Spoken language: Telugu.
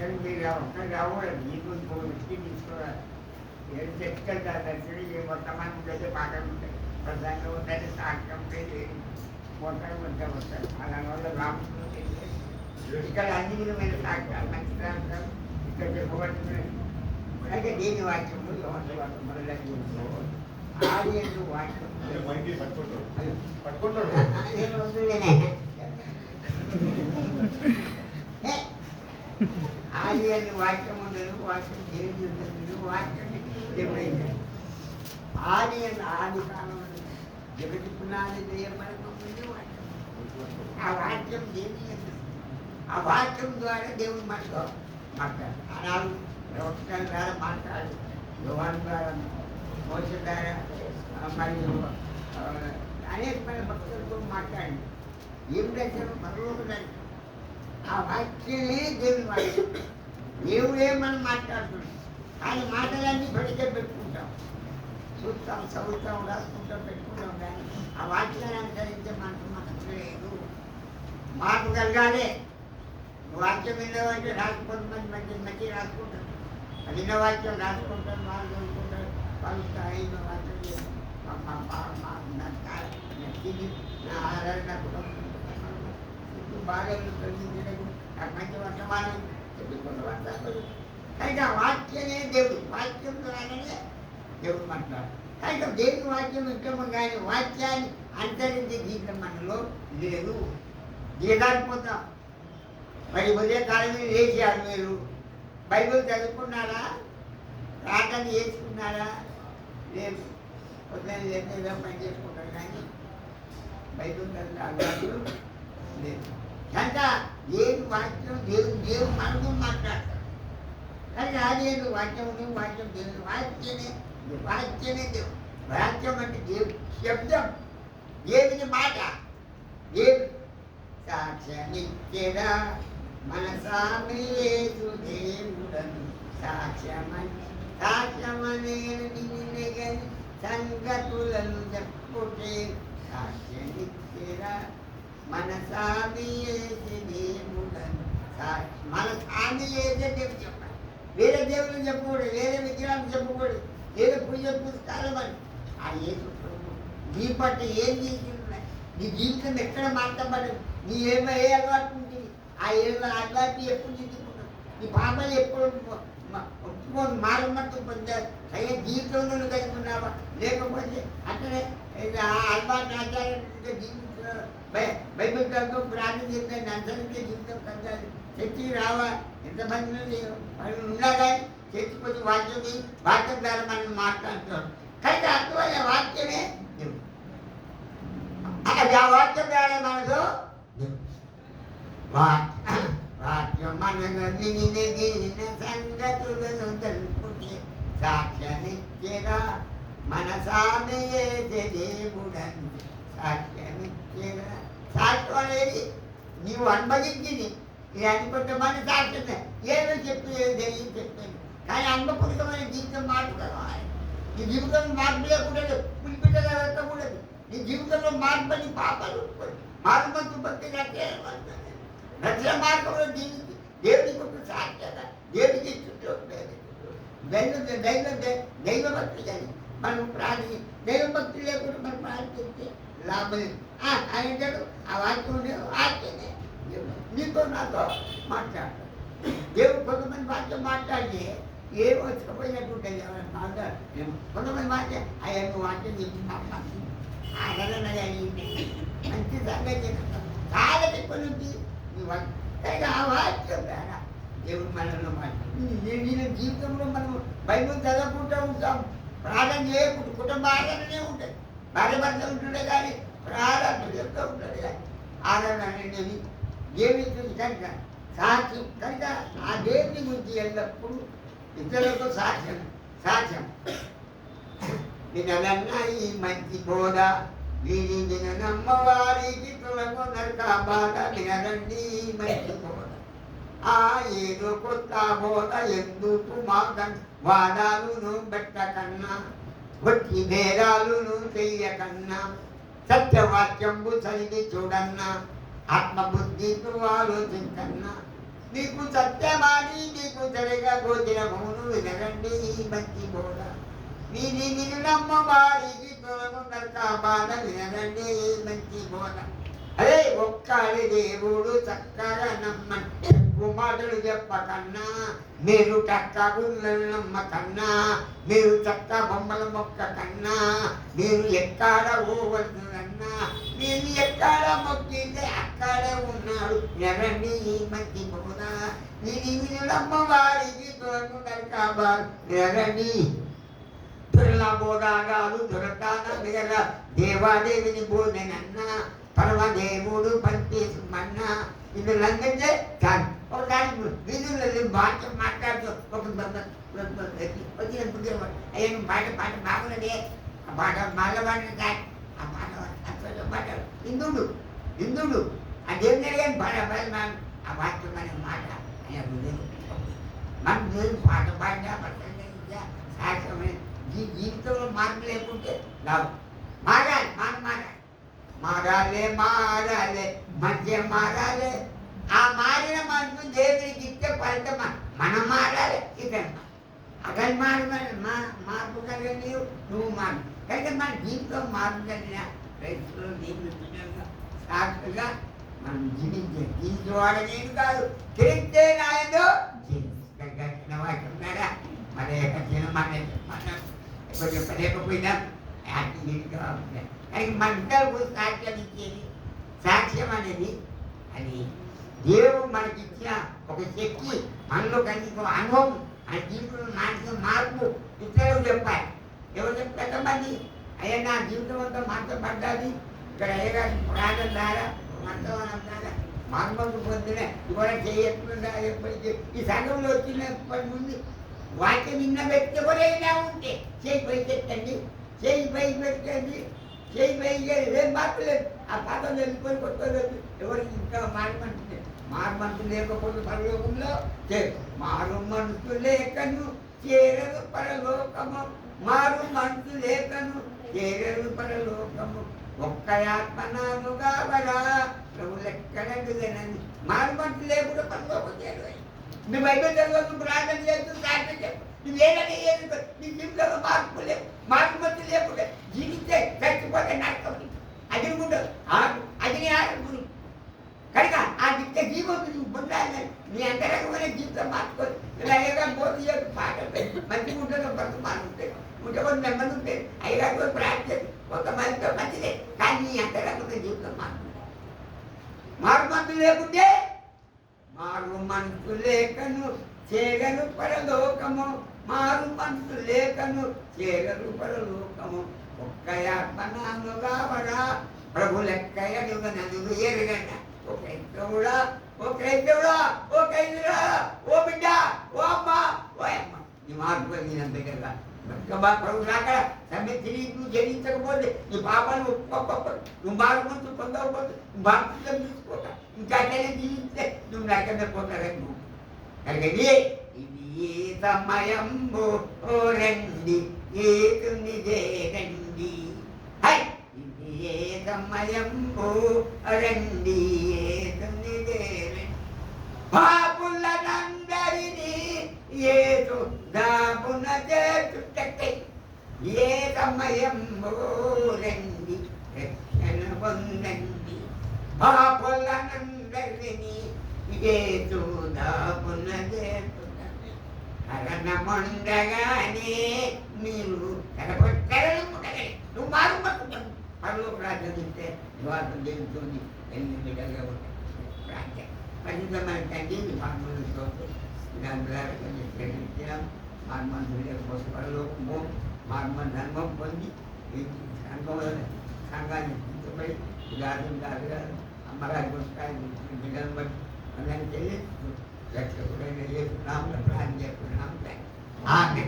దర్శనం మీరు ఒక్కరు రాకూడదు, మీకు ఇంకో వ్యక్తి తీసుకోవాలి. ఏం చెప్పుకెళ్తారు దర్శనం, ఏ మొత్తం మంది ఉంటే పాటలు ఉంటాయి, ప్రధానంగా ఉంటే సాక్ష్యం ఉంటుంది, మొత్తం ఉంటా వస్తారు. అలాంటి రామకృష్ణ ఇక్కడ అన్ని విధమైన సాక్ష్యాలు మంచి సాక్ష్యాలు ఇక్కడ చెప్పబడుతున్నాయి. అలాగే దేని వాక్యము యోహాను వాక్యం మొదలైన ఆది ఎందు వాక్యం ఆది అని వాక్యం ఉండదు, వాక్యం దేవుడు ఉండదు, వాక్యం దేవుడైంది. ఆది అని ఆది కాలం జగతి పునాది దేయబడక ముందు వాక్యం, ఆ వాక్యం దేవుని, ఆ వాక్యం ద్వారా దేవుడు మాట్లాడు ఆనాడు ప్రవక్తల ద్వారా మాట్లాడు, యోహాను ద్వారా, మోషే ద్వారా, మరియు అనేకమైన భక్తులతో మాట్లాడి ఏం దర్శనం పరలోక దర్శనం. ఆ వాక్యమే దేవుని వాక్యం. దేవుడే మనం మాట్లాడుతున్నాం, కానీ మాటలన్నీ బడికే పెట్టుకుంటాం, చూస్తాం, చదువుతాం, రాసుకుంటాం, పెట్టుకుంటాం. కానీ ఆ వాక్యాన్ని అనుసరించే మనకు లేదు. మార్పు కలగాలి. వాక్యం విన్నవాక్యం రాసుకుంటాం, మంచి మంచి రాసుకుంటాం, విన్న వాక్యం రాసుకుంటాం, వాళ్ళు చదువుకుంటారు, వాళ్ళు అయిన వాక్యం నచ్చింది, నా ఆదరణ బాగా కలిగించడం, నాకు మంచి వర్తమానం చెప్పుకున్న వర్తాలు. కనుక వాక్యమే దేవుడు, వాక్యం ద్వారానే దేవుడు మాట్లాడు. కనుక దేవుని వాక్యం వింటాము, కానీ వాక్యాన్ని అనుసరించి జీవితం మనలో లేదు. దిగజారిపోతాం. మరి ఉదయకాలం లేచారు, మీరు బైబిల్ చదువుకున్నారా, ప్రార్థన చేసుకున్నారా? లేదు. పొద్దున్న ఏదో పని చేసుకుంటారు, కానీ బైబిల్ చదువు లేదు. కనుక దేవుని వాక్యం దేవుడు మనకు మాట్లాడతాడు. కనుక అదేంటి వాక్యం ఉంది, వాక్యం దేవుని వాక్యమే దేవుడు. వాక్యం అంటే దేవుడు శబ్దం, దేవుని మాట. దేవుడు సాక్ష్యమిచ్చెదా మనసామేసు దేవుడను, సాక్ష్యమనేను నిన్నగని సంగతులను చెప్పుటే. సాక్ష్యమిచ్చెదా మనసామేసి దేవుడను, మనసామి చేసే దేవుడు చెప్పాలి. వేరే దేవుడు చెప్పకూడదు, వేరే విగ్రహాలు చెప్పకూడదు, వేరే పూజ పుస్తకాలు అని. ఆ యేసు నీ పట్ల ఏం చేసింది, నీ జీవితం ఎక్కడ మార్చబడదు, నీ ఏ అలవాటు ఉంటుంది, ఆ అలవాటు ఎప్పుడు తీసుకున్నావు, నీ పాపలు ఎప్పుడు ఒప్పుకొని మారమట్టు పొందారు. అయ్యే జీవితంలో కలిగి ఉన్నావా, లేకపోతే అక్కడే ఆ అలవాటు ఆచారంగా జీవితం బైబిల్ చదువు ప్రార్థన చేస్తాను అనుసరించే జీవితం కలగాలి. చర్చికి రావా, ఎంతమంది ఉన్నా కానీ చర్చిపోతే వాక్యం ద్వారా మనం మాట్లాడుతున్నాం. కానీ అందువల్ల వాక్యమే అది, ఆ వాక్యం ద్వారా మనకు వాక్యం మనకు వినిన సంగతులను తెలుపుతే. సాక్ష్యమిచ్చెదా మనసామయే దేవుడని, సాక్ష్యమిచ్చెదా. సాక్ష్యం అనేది నీవు అనుభవించింది, ఇది అనుకుంటామని సాక్ష్యమే. ఏదో చెప్పి తెలియదు చెప్పాను, కానీ అనుభవపూరితమైన జీవితం మార్చుకోవాలి. నీ జీవితంలో మార్పు లేకూడదు, పులిపిట్టగా పెట్టకూడదు. నీ జీవితంలో మార్పు, నీ పాపాలు మార్పు భక్తి రక్షణ మార్గంలో జీవించి దేవునికి ఒక సాక్ష్యత, దేవునికి చుట్టూ దైవభక్తి. కానీ మనం ప్రార్థన దైవభక్తి లేకుండా మనం ప్రార్థిస్తే లాభం లేదు. ఆయన ఆ వాక్యం వాక్యమే నీతో నాతో మాట్లాడతాడు. దేవుడు కొంతమంది వాక్యం మాట్లాడితే ఏమో వచ్చిపోయినట్టుంటుంది. మాట్లాడు కొంతమంది వాక్యం ఆయన వాక్యం చెప్పి ఆదరణ కలిగింది, మంచి సంగతి చాలా ఎక్కువ నుంచి ఆ వాక్యం ద్వారా దేవుడు మనలో నేను జీవితంలో మనం బైబిల్ చదవకుండా ఉంటాం, ప్రార్థన చేయకుండా కుటుంబ ఆదరణనే ఉంటుంది, భార్య భర్త ఉంటుండే కానీ ప్రార్థన చెప్తూ ఉంటాడు. కానీ ఆదరణ అనేది దేవుని కనుక సాక్ష్యం. కనుక ఆ దేవుని గురించి ఎల్లప్పుడూ ఇతరులకు సాక్ష్యం వినలన్నా ఈ మంచి బోధ, వీరి విన నమ్మవారికి తొలగు నరక బాధ. వినరండి మంచి బోధ, ఆ ఏదో కొత్త బోధ ఎందుకు మాకన్ వాదాలును పెట్టకన్నా, వచ్చి భేదాలును చెయ్యకన్నా, సత్యవాక్యంబు చదివి చూడన్నా, ఆత్మబుద్ధితో ఆలోచించన్నా, నీకు సత్యమాని నీకు సరిగా గోచరమును వినరండి ఈ మంచి బోధ నీది నిన్ను నమ్మ వారికి తొలగు నరక బాధ వినరండి ఈ మంచి బోధ అదే ఒక్కడి దేవుడు చక్కగా నమ్మంటే మాటలు చెప్పకన్నా మీరు చక్క గుళ్ళను నమ్మకన్నా మీరు చక్క బొమ్మల మొక్క కన్నా మీరు ఎక్కడ పోవలసిందన్నా మీరు ఎక్కడ మొక్కితే అక్కడే ఉన్నాడు ఎరండి ఈ మంచి బోధ నీది నమ్మవారికి తొలగు నరక బాధ ఎరండి పిల్ల బోధాగాలు దొరకాన మిగల దేవాదేవిని బోధనన్నా పరమదేవుడు పంచేసుమన్న ఇది లంఘించే కాదు ఒకసారి వీధుల్లో భాష మాట్లాడుతూ ఒక వచ్చినప్పుడు అయ్యా పాట బాగున్నది ఆ పాట మల్లవాడిని కాదు ఆ పాట హిందువుడు ఆ దేవుని కానీ పాట ఆ భాష మన మాట అయ్యా మన దేవుడు పాట పాడినా శాస్త్రమైన జీవితంలో మార్పు లేకుంటే రావు మారాలి మారాలే మధ్య మారాలే ఆ మారిన మనసు దేవుడికి ఇచ్చే ఫలితం మనం మారాలి ఇతను అతను మార్పు కలిగి నువ్వు మారు కనుక మన జీవితం మార్పు కలిగిన రైతులు జీవితంగా సాక్షిగా మనం జీవించేవాడు నేను కాదు తిరిగితే నాయనో జీవించిన వాడున్నారా మరి మనం ఎక్కువ చెప్పలేకపోయినా కానీ మనకు సాక్ష్యం ఇచ్చేది సాక్ష్యం అనేది అది దేవుడు మనకి ఇచ్చిన ఒక శక్తి మనలో కలిగి అనుభవం ఆ జీవితంలో మానసిక మార్పు ఇతరులు చెప్పాలి ఎవరు చెప్పమంది అయ్యా నా జీవితం అంతా మార్చబడ్డాది ఇక్కడ అయ్యగారి ప్రాణం ద్వారా మంత్రవనం ద్వారా మార్పు పొందిన ఇవాళ చేయకుండా ఎప్పటికీ ఈ సంఘంలో వచ్చినప్పటి నుండి వాక్యం నిన్న వ్యక్తి ఎవరైనా ఉంటే చేయి పై పెట్టండి చేయి పై పెట్టండి చేయి పై ఏం మార్పులేదు ఆ పాత్రలు వెళ్ళిపోయి కొట్టలేదు ఎవరికి ఇంకా మారమంటుంది మారు లేకపోతే పరలోకంలో మారు మనసు లేకను చేరదు పరలోకము మారు మనసు లేకను చేరదు పరలోకము ఒక్క ఆత్మనాముగా వరా ప్రభులు ఎక్కడ మారు మనసు లేకుండా పరలోకం చేరదు నువ్వు బైబిల్ చదవచ్చు ప్రార్థన చేస్తూ ప్రార్థన చేస్తూ నువ్వు ఏదైనా ఏది నీ జీవితంలో మార్పు లేవు మార్పు మంచి లేకుండా జీవిస్తే చచ్చిపోతే నరకం అది ఉండదు అది నీ ఆరోగ్యం కనుక ఆ నిత్య జీవం నువ్వు పొందాలి నీ అంతరంగమైన జీవితం మార్చుకోవాలి ఇలా అయ్యగా పోతే పాట మంచిగా ఉంటుందో కొంత మార్పు ఉంటాయి ఉంటే కొంత నెమ్మది ఉంటాయి అయ్యగారు ప్రార్థన కొంతమందితో మంచిదే కానీ నీ అంతరంగమైన జీవితం మార్చుకుంటాయి మారు మందు లేకుంటే మారు మనసు లేకను చేగను పరలోకము మారు మనసు లేకను చేగను పరలోకము ఒక్క ఆత్మనాముగా వరా ప్రభు లెక్కయ్య నువ్వు నన్ను ఎరగంట ఓ క్రైస్తవుడా ఓ క్రైస్తవుడా ఓ క్రైస్తవుడా ఓ బిడ్డ ఓ అమ్మ ఓ అమ్మ నీ మార్పు నేను దగ్గరగా ప్రభు రాక సమ్మె తిరిగి నువ్వు జయించకపోతే నీ పాపాలు ఒప్పుకోకపోతే నువ్వు మారు మనసు పొందకపోతే నువ్వు బాప్తిజం తీసుకోక ఇంకా జీవిస్తే నువ్వు నరకమే పోతారని నువ్వు కనుకని ఇది సమయంబు రండి ఏకునిదే రండి హై ఇది సమయంబు రండి ఏకునిదే రండి పాపులనందరినీ ఏసు దాపున చేర్చుటకై ఏ సమయంబు రండి రక్షణ పొందండి పాపులనందరినీ ఏసు దాపున చేర్చుటకై కరణముండగానే మీరు కరణముండగానే నువ్వు మారు పట్టుకుంటావు పరలోక రాజ్యం ఇస్తే వివాహం జరుగుతుంది ఎన్ని బిడ్డలుగా ఉంటాయి రాజ్యం పరిశుద్ధమైన తండ్రి మానవులతో దాని ద్వారా కొంచెం ప్రేమించడం మానవులు లేకపోతే పరలోకము మానవ ధర్మం పొంది సంఘాన్ని తీసుకుపోయి గారు అమ్మగారి పుస్తకాలు బిడ్డలు బట్టి అందరికీ తెలియదు రక్షకుడైన ఏ నామలో ప్రాణం చేసుకున్నాం ఆమె